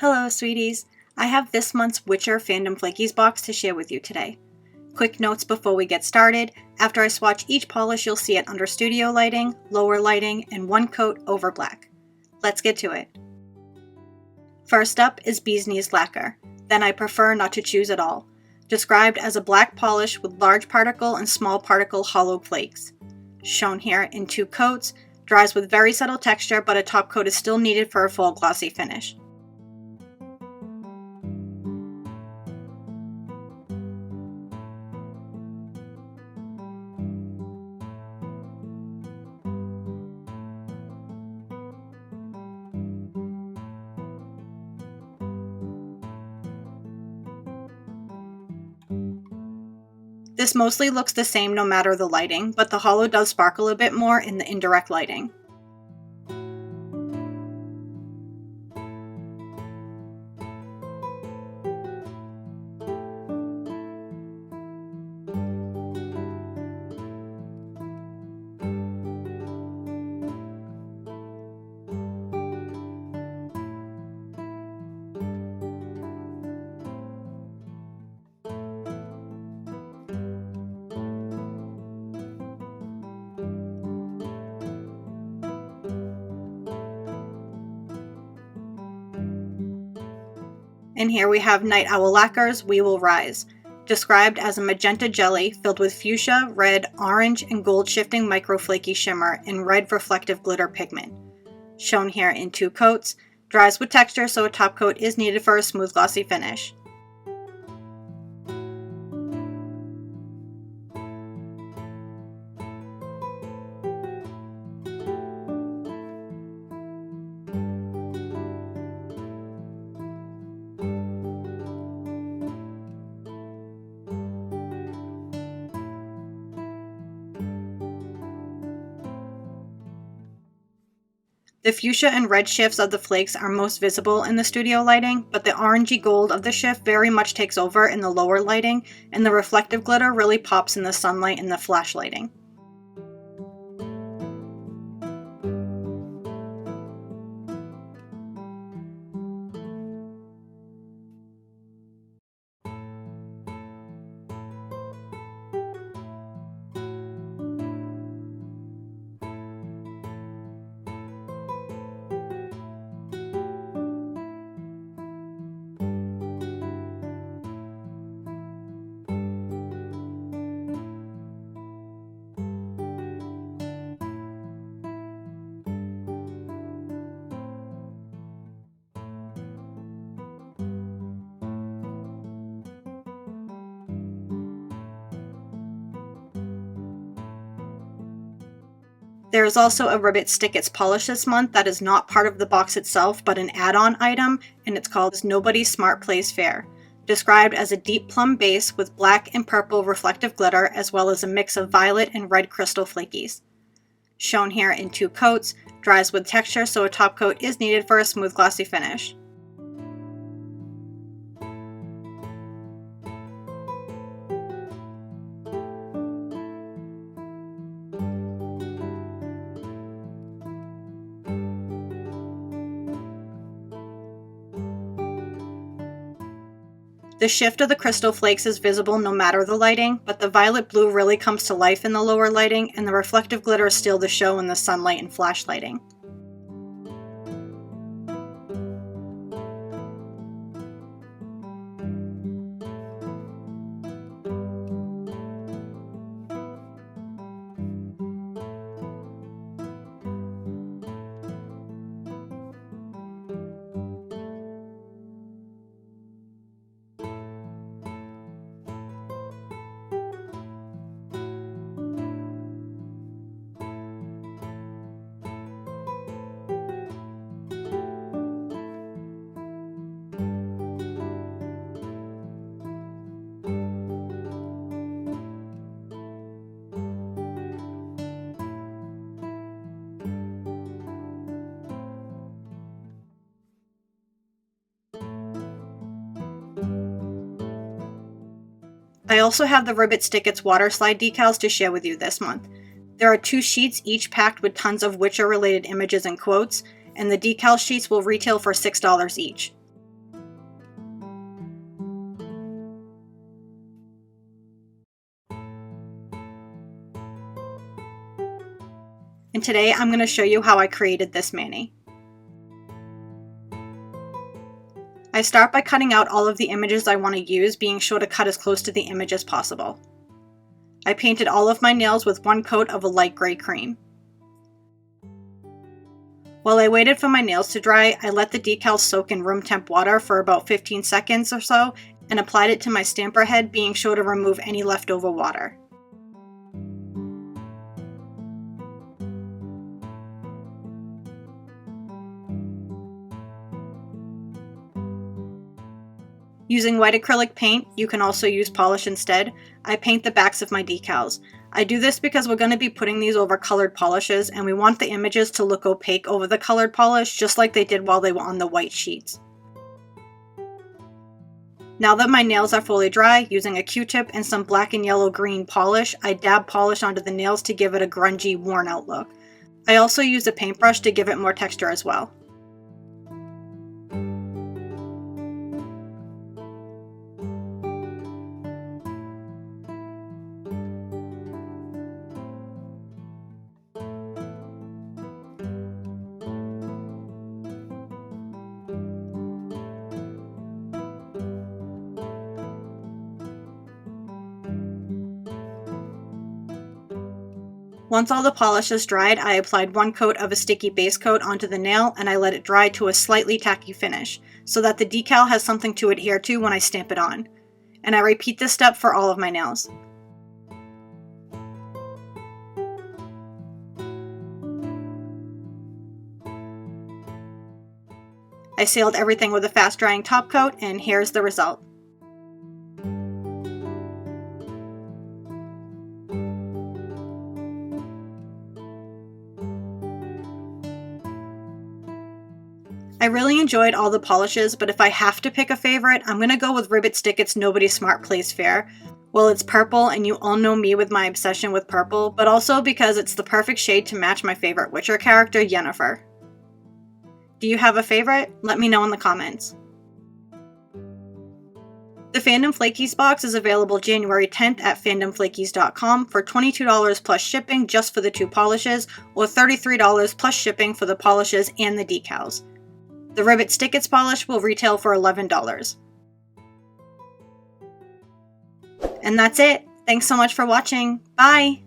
Hello, sweeties! I have this month's Witcher Fandom Flakies box to share with you today. Quick notes before we get started. After I swatch each polish, you'll see it under studio lighting, lower lighting, and one coat over black. Let's get to it. First up is Bee's Knees Lacquer. Then I prefer not to choose at all. Described as a black polish with large particle and small particle hollow flakes. Shown here in 2 coats, dries with very subtle texture, but a top coat is still needed for a full glossy finish. This mostly looks the same no matter the lighting, but the hollow does sparkle a bit more in the indirect lighting. And here we have Night Owl Lacquer's We Will Rise, described as a magenta jelly filled with fuchsia, red, orange, and gold shifting microflaky shimmer and red reflective glitter pigment. Shown here in 2 coats, dries with texture so a top coat is needed for a smooth glossy finish. The fuchsia and red shifts of the flakes are most visible in the studio lighting, but the orangey gold of the shift very much takes over in the lower lighting, and the reflective glitter really pops in the sunlight and the flash lighting. There is also a Ribbits Stickits polish this month that is not part of the box itself but an add-on item, and it's called Nobody's Smart Plays Fair, described as a deep plum base with black and purple reflective glitter as well as a mix of violet and red crystal flakies. Shown here in 2 coats, dries with texture so a top coat is needed for a smooth glossy finish. The shift of the crystal flakes is visible no matter the lighting, but the violet blue really comes to life in the lower lighting, and the reflective glitter is still the show in the sunlight and flash lighting. I also have the Ribbits Stickits Waterslide Decals to share with you this month. There are 2 sheets, each packed with tons of Witcher related images and quotes, and the decal sheets will retail for $6 each. today I'm going to show you how I created this mani. I start by cutting out all of the images I want to use, being sure to cut as close to the image as possible. I painted all of my nails with one coat of a light gray cream. While I waited for my nails to dry, I let the decals soak in room temp water for about 15 seconds or so and applied it to my stamper head, being sure to remove any leftover water. Using white acrylic paint, you can also use polish instead, I paint the backs of my decals. I do this because we're going to be putting these over colored polishes and we want the images to look opaque over the colored polish, just like they did while they were on the white sheets. Now that my nails are fully dry, using a Q-tip and some black and yellow green polish, I dab polish onto the nails to give it a grungy, worn out look. I also use a paintbrush to give it more texture as well. Once all the polish is dried, I applied one coat of a sticky base coat onto the nail and I let it dry to a slightly tacky finish, so that the decal has something to adhere to when I stamp it on. And I repeat this step for all of my nails. I sealed everything with a fast drying top coat, and here's the result. I really enjoyed all the polishes, but if I have to pick a favorite, I'm going to go with Ribbits Stickits Nobody Smart Plays Fair. Well, it's purple, and you all know me with my obsession with purple, but also because it's the perfect shade to match my favorite Witcher character, Yennefer. Do you have a favorite? Let me know in the comments. The Fandom Flakies box is available January 10th at fandomflakies.com for $22 plus shipping just for the 2 polishes, or $33 plus shipping for the polishes and the decals. The Ribbits Stickits polish will retail for $11. And that's it. Thanks so much for watching. Bye!